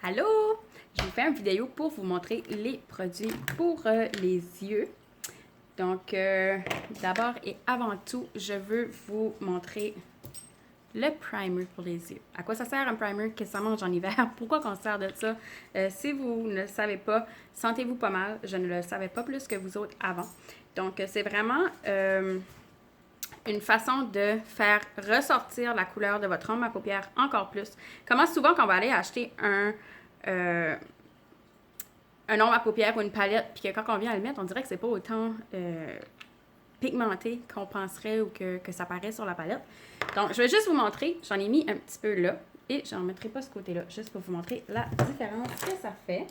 Allô! Je vous fais une vidéo pour vous montrer les produits pour les yeux. Donc, d'abord et avant tout, je veux vous montrer le primer pour les yeux. À quoi ça sert un primer? Qu'est-ce que ça mange en hiver? Pourquoi qu'on se sert de ça? Si vous ne le savez pas, sentez-vous pas mal. Je ne le savais pas plus que vous autres avant. Donc, c'est vraiment une façon de faire ressortir la couleur de votre ombre à paupières encore plus. Comment souvent qu'on va aller acheter un ombre à paupières ou une palette, puis que quand on vient à le mettre, on dirait que c'est pas autant pigmenté qu'on penserait ou que ça paraît sur la palette. Donc, je vais juste vous montrer. J'en ai mis un petit peu là et j'en mettrai pas ce côté-là, juste pour vous montrer la différence que ça fait.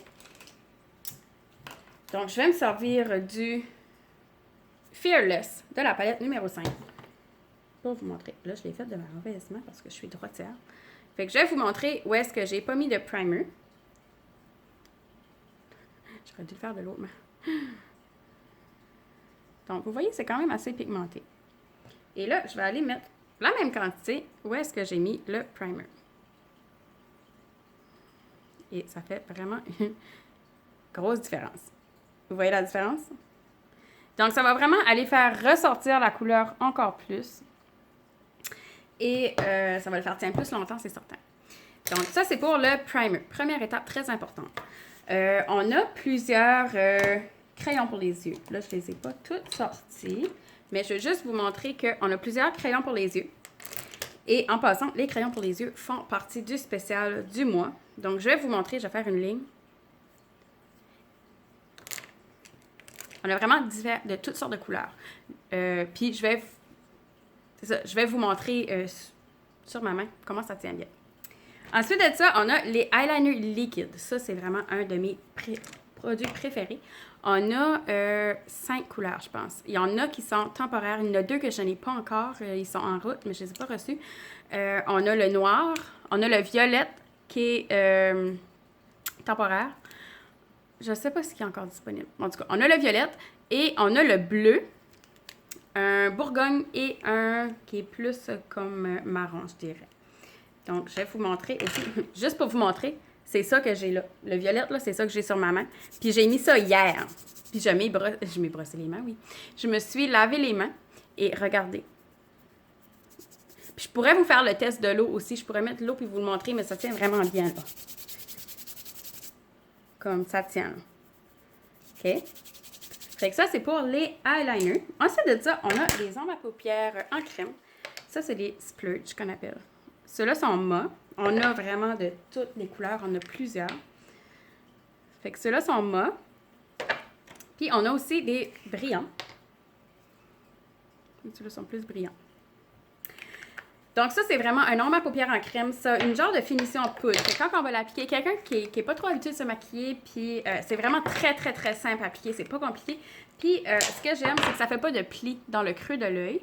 Donc, je vais me servir du Fearless de la palette numéro 5 pour vous montrer. Là, je l'ai fait de ma mauvaise main parce que je suis droitière. Fait que je vais vous montrer où est-ce que j'ai pas mis de primer. J'aurais dû le faire de l'autre main. Donc, vous voyez, c'est quand même assez pigmenté. Et là, je vais aller mettre la même quantité où est-ce que j'ai mis le primer. Et ça fait vraiment une grosse différence. Vous voyez la différence? Donc, ça va vraiment aller faire ressortir la couleur encore plus. Et ça va le faire tenir plus longtemps, c'est certain. Donc, ça, c'est pour le primer. Première étape très importante. On a plusieurs crayons pour les yeux. Là, je ne les ai pas toutes sortis, mais je vais juste vous montrer qu'on a plusieurs crayons pour les yeux. Et en passant, les crayons pour les yeux font partie du spécial du mois. Donc, je vais vous montrer, je vais faire une ligne. On a vraiment de toutes sortes de couleurs. Puis, je vais vous montrer sur ma main comment ça tient bien. Ensuite de ça, on a les eyeliners liquides. Ça, c'est vraiment un de mes produits préférés. On a 5 couleurs, je pense. Il y en a qui sont temporaires. Il y en a 2 que je n'ai pas encore. Ils sont en route, mais je ne les ai pas reçus. On a le noir. On a le violet qui est temporaire. Je ne sais pas ce qui est encore disponible. En tout cas, on a le violet et on a le bleu. Un bourgogne et un qui est plus comme marron, je dirais. Donc, je vais vous montrer aussi, juste pour vous montrer, c'est ça que j'ai là. Le violet, là, c'est ça que j'ai sur ma main. Puis j'ai mis ça hier. Puis je m'ai brossé les mains, oui. Je me suis lavé les mains et regardez. Puis je pourrais vous faire le test de l'eau aussi. Je pourrais mettre l'eau puis vous le montrer, mais ça tient vraiment bien, là. Comme ça tient, là. OK? Fait que ça, c'est pour les eyeliners. Ensuite de ça, on a les ombres à paupières en crème. Ça, c'est les splurge qu'on appelle. Ceux-là sont mat. On a vraiment de toutes les couleurs. On a plusieurs. Fait que ceux-là sont mat. Puis, on a aussi des brillants. Ceux-là sont plus brillants. Donc, ça, c'est vraiment un ombre à paupières en crème. Ça, une genre de finition poudre. Quand on va l'appliquer, quelqu'un qui n'est pas trop habitué de se maquiller, puis c'est vraiment très, très, très simple à appliquer. C'est pas compliqué. Puis, ce que j'aime, c'est que ça fait pas de plis dans le creux de l'œil.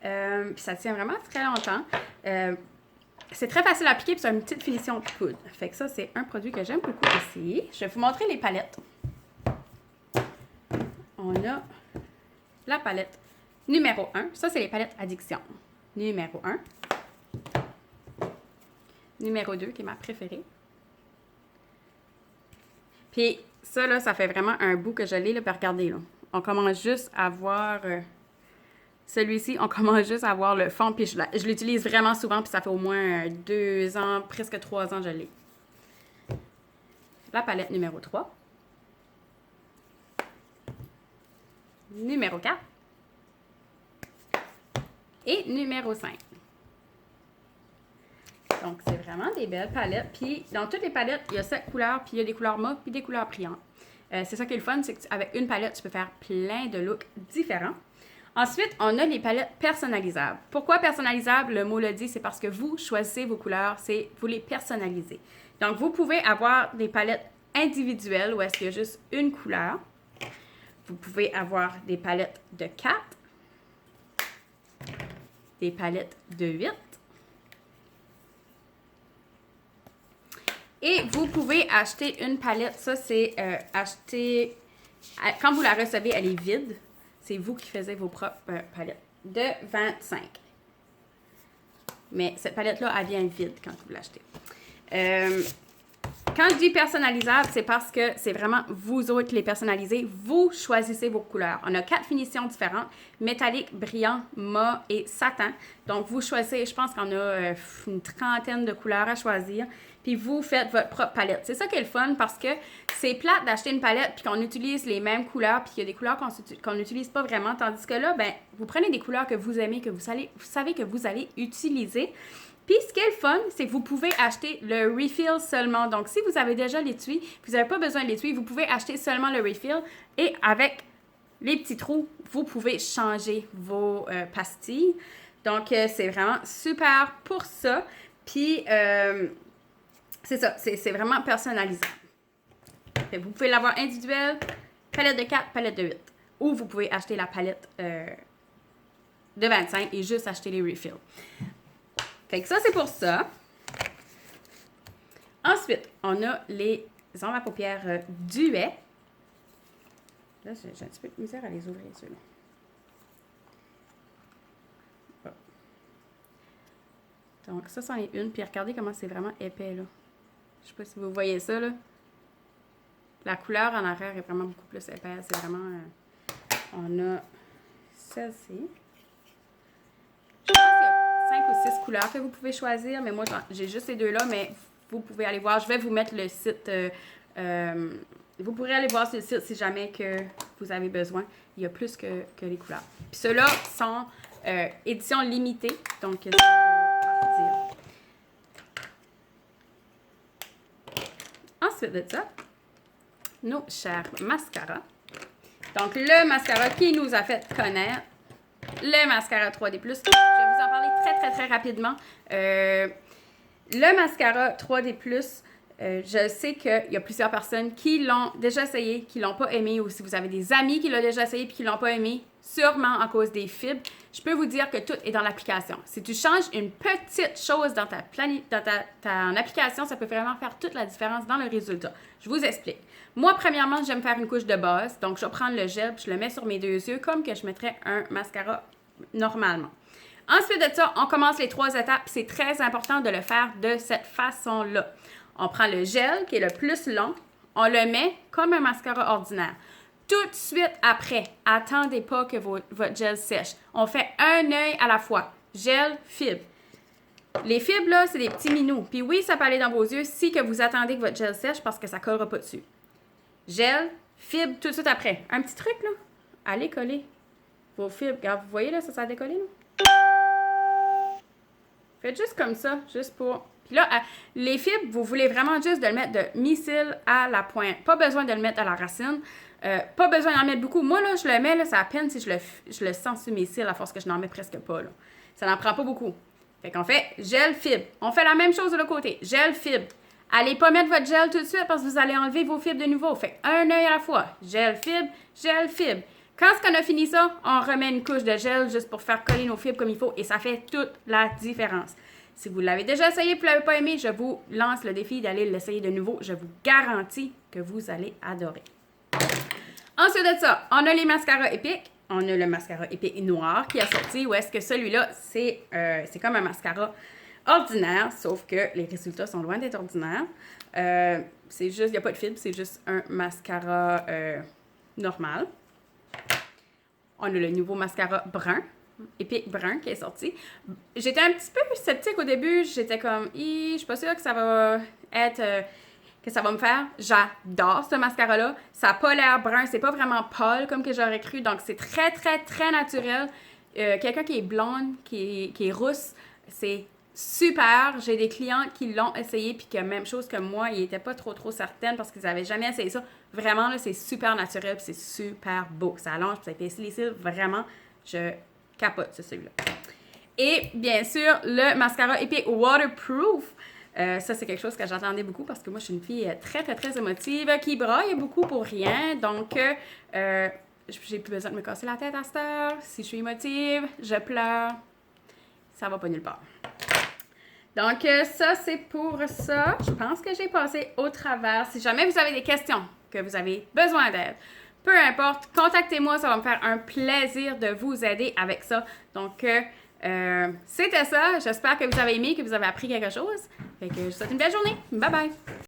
Puis, ça tient vraiment très longtemps. C'est très facile à appliquer, puis c'est une petite finition de poudre. Fait que ça, c'est un produit que j'aime beaucoup aussi. Je vais vous montrer les palettes. On a la palette numéro 1. Ça, c'est les palettes Addiction. Numéro 1. Numéro 2, qui est ma préférée. Puis ça, là, ça fait vraiment un bout que je l'ai, là. Puis regardez, là. On commence juste à voir... celui-ci, on commence juste à voir le fond. Puis je l'utilise vraiment souvent, puis ça fait au moins 2 ans, presque 3 ans que je l'ai. La palette numéro 3. Numéro 4. Et numéro 5. Donc, c'est vraiment des belles palettes. Puis, dans toutes les palettes, il y a 7 couleurs, puis il y a des couleurs mauves, puis des couleurs brillantes. C'est ça qui est le fun, c'est qu'avec une palette, tu peux faire plein de looks différents. Ensuite, on a les palettes personnalisables. Pourquoi personnalisables? Le mot le dit, c'est parce que vous choisissez vos couleurs, vous les personnalisez. Donc, vous pouvez avoir des palettes individuelles où est-ce qu'il y a juste une couleur. Vous pouvez avoir des palettes de 4, des palettes de 8. Et vous pouvez acheter une palette. Ça, c'est acheter... Quand vous la recevez, elle est vide. C'est vous qui faisiez vos propres palettes. De 25. Mais cette palette-là, elle vient vide quand vous l'achetez. quand je dis personnalisable, c'est parce que c'est vraiment vous autres qui les personnalisez. Vous choisissez vos couleurs. On a 4 finitions différentes, métallique, brillant, mat et satin. Donc, vous choisissez, je pense qu'on a une trentaine de couleurs à choisir. Puis, vous faites votre propre palette. C'est ça qui est le fun parce que c'est plate d'acheter une palette puis qu'on utilise les mêmes couleurs puis qu'il y a des couleurs qu'on n'utilise pas vraiment. Tandis que là, ben, vous prenez des couleurs que vous aimez, que vous savez que vous allez utiliser. Puis, ce qui est le fun, c'est que vous pouvez acheter le refill seulement. Donc, si vous avez déjà l'étui, vous n'avez pas besoin de l'étui, vous pouvez acheter seulement le refill. Et avec les petits trous, vous pouvez changer vos pastilles. Donc, c'est vraiment super pour ça. Puis, c'est ça, c'est vraiment personnalisable. Vous pouvez l'avoir individuel, palette de 4, palette de 8. Ou vous pouvez acheter la palette de 25 et juste acheter les refills. Fait que ça, c'est pour ça. Ensuite, on a les ombres à paupières Duet. Là, j'ai un petit peu de misère à les ouvrir, ceux-là. Oh. Donc, ça, c'en est une. Puis regardez comment c'est vraiment épais, là. Je sais pas si vous voyez ça, là. La couleur en arrière est vraiment beaucoup plus épaisse. C'est vraiment... on a celle-ci. Je pense qu'il y a 5 ou 6 couleurs que vous pouvez choisir, mais moi, j'ai juste ces deux-là, mais vous pouvez aller voir. Je vais vous mettre le site. Vous pourrez aller voir sur le site si jamais que vous avez besoin. Il y a plus que les couleurs. Puis ceux-là sont édition limitée, donc ça va partir. Ensuite de ça, nos chers mascaras. Donc, le mascara qui nous a fait connaître, le mascara 3D+. Je vais vous en parler très, très, très rapidement. Le mascara 3D+, je sais qu'il y a plusieurs personnes qui l'ont déjà essayé, qui ne l'ont pas aimé, ou si vous avez des amis qui l'ont déjà essayé et qui ne l'ont pas aimé, sûrement à cause des fibres. Je peux vous dire que tout est dans l'application. Si tu changes une petite chose dans ta application, ça peut vraiment faire toute la différence dans le résultat. Je vous explique. Moi, premièrement, j'aime faire une couche de base. Donc, je vais prendre le gel, puis je le mets sur mes deux yeux comme que je mettrais un mascara normalement. Ensuite de ça, on commence les 3 étapes. C'est très important de le faire de cette façon-là. On prend le gel, qui est le plus long. On le met comme un mascara ordinaire. Tout de suite après, attendez pas que votre gel sèche. On fait un œil à la fois. Gel, fibre. Les fibres, là, c'est des petits minous. Puis oui, ça peut aller dans vos yeux si que vous attendez que votre gel sèche parce que ça ne collera pas dessus. Gel, fibre, tout de suite après. Un petit truc, là. Allez coller vos fibres. Regarde, vous voyez, là, ça a décollé, là. Faites juste comme ça, juste pour... Puis là, les fibres, vous voulez vraiment juste de le mettre de mi-cils à la pointe. Pas besoin de le mettre à la racine. Pas besoin d'en mettre beaucoup. Moi, là, je le mets, là, c'est à peine si je le sens sur mes cils à force que je n'en mets presque pas, là. Ça n'en prend pas beaucoup. Fait qu'on fait gel, fibre. On fait la même chose de l'autre côté. Gel, fibre. Allez pas mettre votre gel tout de suite parce que vous allez enlever vos fibres de nouveau. Fait un œil à la fois. Gel, fibre, gel, fibre. Quand on a fini ça, on remet une couche de gel juste pour faire coller nos fibres comme il faut et ça fait toute la différence. Si vous l'avez déjà essayé et que vous ne l'avez pas aimé, je vous lance le défi d'aller l'essayer de nouveau. Je vous garantis que vous allez adorer. Ensuite de ça, on a les mascaras épiques. On a le mascara épique noir qui a sorti. Où est-ce que celui-là, c'est comme un mascara ordinaire, sauf que les résultats sont loin d'être ordinaires. C'est juste, il n'y a pas de fibre, c'est juste un mascara normal. On a le nouveau mascara brun, épique brun qui est sorti. J'étais un petit peu sceptique au début. J'étais comme, je suis pas sûre que ça va être... que ça va me faire. J'adore ce mascara-là. Ça n'a pas l'air brun. C'est pas vraiment pâle comme que j'aurais cru. Donc, c'est très, très, très naturel. Quelqu'un qui est blonde, qui est rousse, c'est super. J'ai des clients qui l'ont essayé puis que même chose que moi, ils n'étaient pas trop certaines parce qu'ils n'avaient jamais essayé ça. Vraiment, là, c'est super naturel puis c'est super beau. Ça allonge puis ça épaissit les cils. Vraiment, je capote sur celui-là. Et bien sûr, le mascara épique waterproof. Ça, c'est quelque chose que j'attendais beaucoup parce que moi, je suis une fille très, très, très émotive qui braille beaucoup pour rien. Donc, j'ai plus besoin de me casser la tête à cette heure. Si je suis émotive, je pleure. Ça va pas nulle part. Donc, ça, c'est pour ça. Je pense que j'ai passé au travers. Si jamais vous avez des questions, que vous avez besoin d'aide, peu importe, contactez-moi. Ça va me faire un plaisir de vous aider avec ça. Donc, c'était ça. J'espère que vous avez aimé, que vous avez appris quelque chose. Fait que je vous souhaite une belle journée. Bye bye!